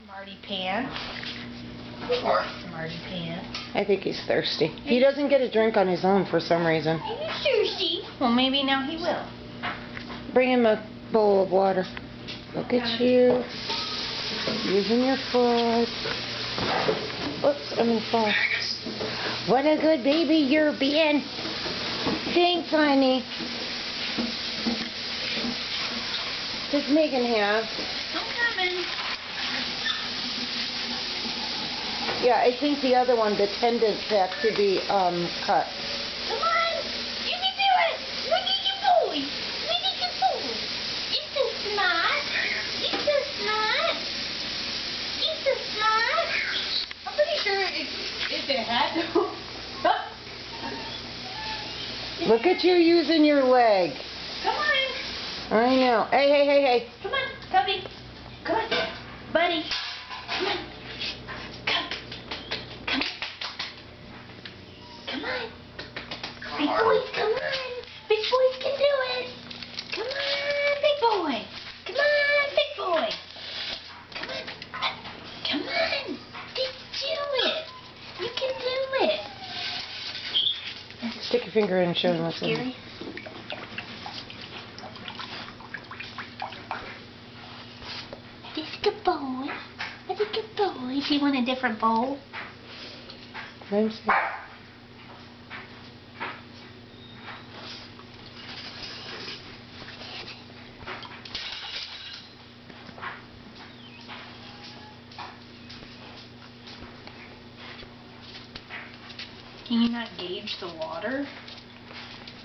Smarty pants. Smarty pants. I think he's thirsty. He doesn't get a drink on his own for some reason. Are you thirsty? Well, maybe now he will. Bring him a bowl of water. Look at you. Using your foot. Oops, I'm gonna fall. What a good baby you're being. Thanks, honey. Does Megan have? I'm coming. Yeah, I think the other one, the tendons have to be cut. Come on. You can do it. Look at you, boy. Look at you, boy. You're so smart. You're so smart. You're so smart. I'm pretty sure if it had to. Look at you using your leg. Come on. I know. Hey, hey, hey, hey. Come on, Cubby. Come on, buddy. Come on. Come. Come. Come on. Big boys, come on. Big boys can do it. Come on, big boy. Come on, big boy. Come on. Come on. Just do it. You can do it. Stick your finger in and show him what's in Scary. it. That's a good boy. That's a good boy. Do you want a different bowl? Let him see. Can you not gauge the water?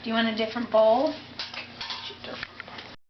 Do you want a different bowl?